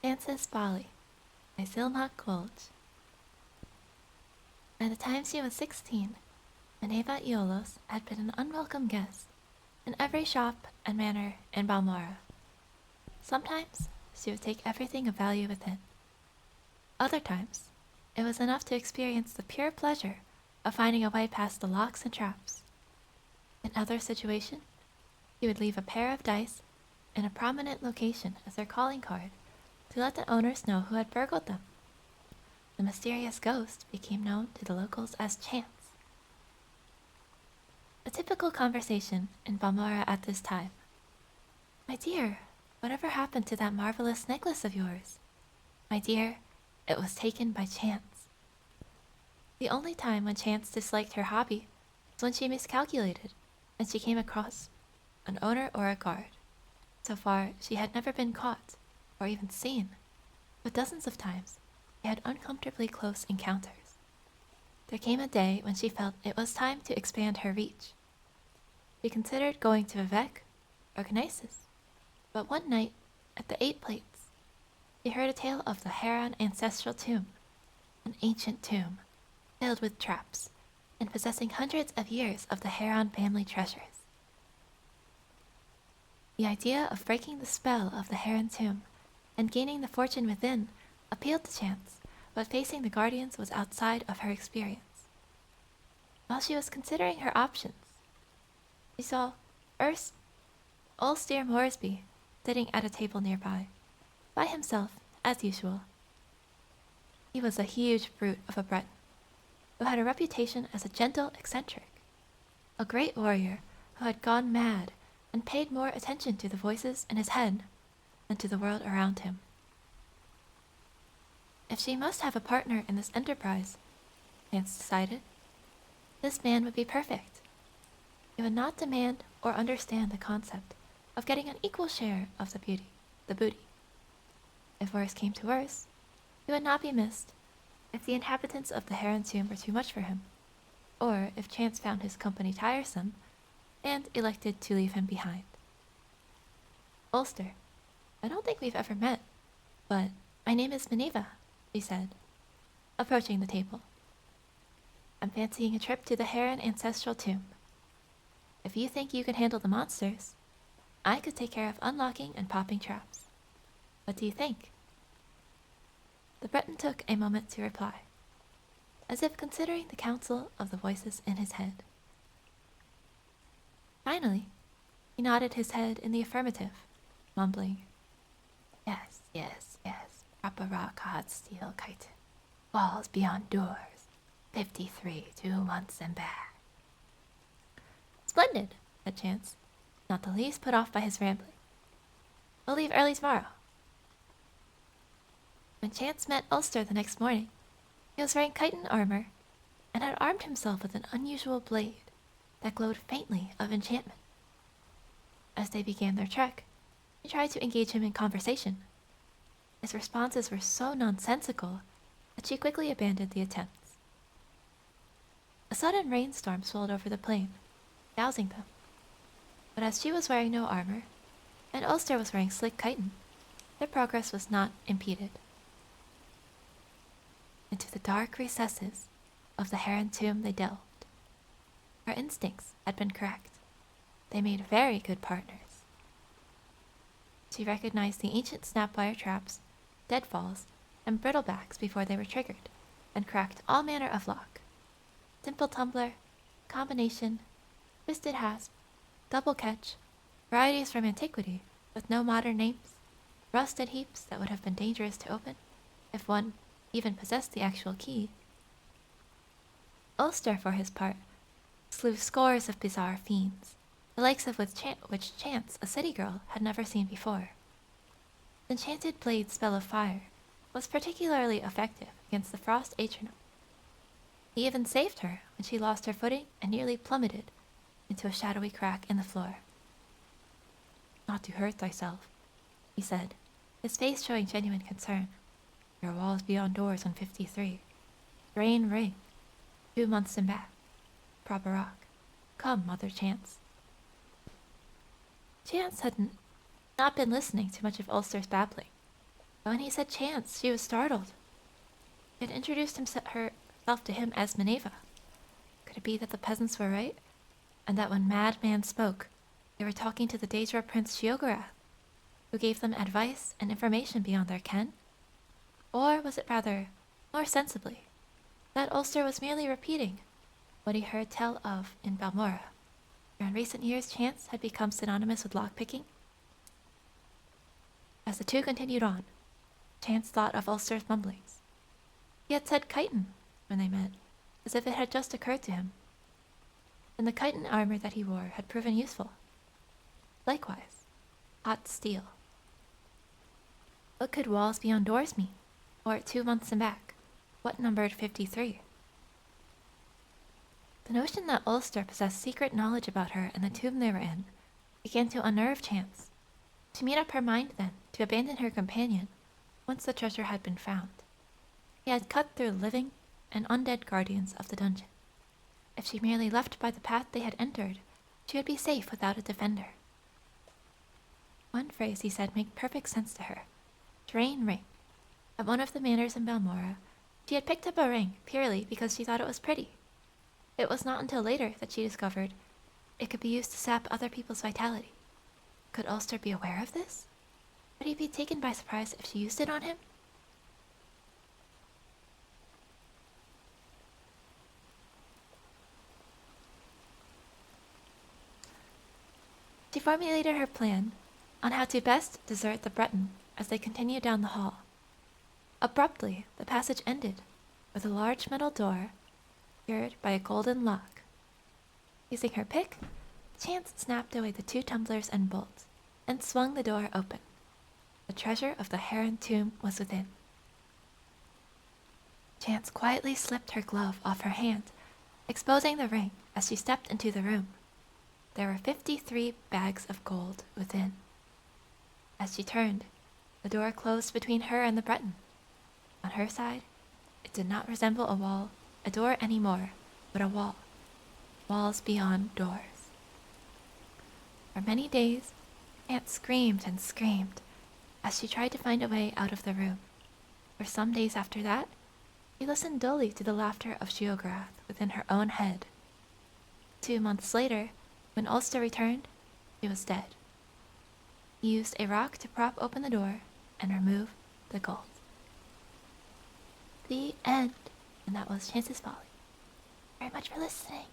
Chance's Folly by Silmach Gulch. By the time she was 16, Maneva Iolos had been an unwelcome guest in every shop and manor in Balmora. Sometimes she would take everything of value within. Other times, it was enough to experience the pure pleasure of finding a way past the locks and traps. In other situations, he would leave a pair of dice in a prominent location as their calling card to let the owners know who had burgled them. The mysterious ghost became known to the locals as Chance. A typical conversation in Balmora at this time. "My dear, whatever happened to that marvelous necklace of yours? My dear, it was taken by Chance." The only time when Chance disliked her hobby was when she miscalculated and she came across an owner or a guard. So far, she had never been caught or even seen, but dozens of times she had uncomfortably close encounters. There came a day when she felt it was time to expand her reach. She considered going to Vivek or Gnesis, but one night at the Eight Plates, she heard a tale of the Heron ancestral tomb, an ancient tomb filled with traps and possessing hundreds of years of the Heron family treasures. The idea of breaking the spell of the Heron tomb and gaining the fortune within appealed to Chance, but facing the Guardians was outside of her experience. While she was considering her options, she saw Ulster Moresby sitting at a table nearby, by himself as usual. He was a huge brute of a Breton, who had a reputation as a gentle eccentric, a great warrior who had gone mad and paid more attention to the voices in his head than to the world around him. If she must have a partner in this enterprise, Chance decided, this man would be perfect. He would not demand or understand the concept of getting an equal share of the booty. If worse came to worse, he would not be missed if the inhabitants of the Heron tomb were too much for him, or if Chance found his company tiresome and elected to leave him behind. "Ulster, I don't think we've ever met, but my name is Maneva," she said, approaching the table. "I'm fancying a trip to the Heron ancestral tomb. If you think you can handle the monsters, I could take care of unlocking and popping traps. What do you think?" The Breton took a moment to reply, as if considering the counsel of the voices in his head. Finally, he nodded his head in the affirmative, mumbling, Yes, proper rock, hard steel, chitin. Walls beyond doors. 53, 2 months and back." "Splendid," said Chance, not the least put off by his rambling. "We'll leave early tomorrow." When Chance met Ulster the next morning, he was wearing chitin armor and had armed himself with an unusual blade that glowed faintly of enchantment. As they began their trek, he tried to engage him in conversation. His responses were so nonsensical that she quickly abandoned the attempts. A sudden rainstorm swirled over the plain, dousing them. But as she was wearing no armor, and Ulster was wearing slick chitin, their progress was not impeded. Into the dark recesses of the Heron tomb they delved. Her instincts had been correct. They made very good partners. She recognized the ancient snapwire traps, deadfalls, and brittlebacks before they were triggered, and cracked all manner of lock. Simple tumbler, combination, twisted hasp, double catch, varieties from antiquity with no modern names, rusted heaps that would have been dangerous to open if one even possessed the actual key. Ulster, for his part, slew scores of bizarre fiends, the likes of which Chance, a city girl, had never seen before. The enchanted blade's spell of fire was particularly effective against the frost atronach. He even saved her when she lost her footing and nearly plummeted into a shadowy crack in the floor. "Not to hurt thyself," he said, his face showing genuine concern. "Your walls beyond doors on 53. Drain ring. 2 months and back. Proper rock. Come, Mother Chance." Chance had not been listening to much of Ulster's babbling. But when he said Chance, she was startled. She had introduced herself to him as Minerva. Could it be that the peasants were right, and that when Madman spoke, they were talking to the Daedra Prince Sheogorath, who gave them advice and information beyond their ken? Or was it rather, more sensibly, that Ulster was merely repeating what he heard tell of in Balmora, where in recent years Chance had become synonymous with lockpicking? As the two continued on, Chance thought of Ulster's mumblings. He had said chitin when they met, as if it had just occurred to him. And the chitin armor that he wore had proven useful. Likewise, hot steel. What could walls beyond doors mean? Or 2 months and back, what numbered 53? The notion that Ulster possessed secret knowledge about her and the tomb they were in began to unnerve Chance. She made up her mind then to abandon her companion once the treasure had been found. He had cut through living and undead guardians of the dungeon. If she merely left by the path they had entered, she would be safe without a defender. One phrase he said made perfect sense to her. Drain ring. At one of the manors in Balmora, she had picked up a ring purely because she thought it was pretty. It was not until later that she discovered it could be used to sap other people's vitality. Could Ulster be aware of this? Would he be taken by surprise if she used it on him? She formulated her plan on how to best desert the Breton as they continued down the hall. Abruptly, the passage ended with a large metal door secured by a golden lock. Using her pick, Chance snapped away the 2 tumblers and bolts and swung the door open. The treasure of the Heron tomb was within. Chance quietly slipped her glove off her hand, exposing the ring as she stepped into the room. There were 53 bags of gold within. As she turned, the door closed between her and the Breton. On her side, it did not resemble a door anymore, but a wall. Walls beyond doors. For many days, Chance screamed and screamed as she tried to find a way out of the room. For some days after that, she listened dully to the laughter of Sheogorath within her own head. 2 months later, when Ulster returned, she was dead. He used a rock to prop open the door and remove the gold. The end. And that was Chance's Folly. Very much for listening.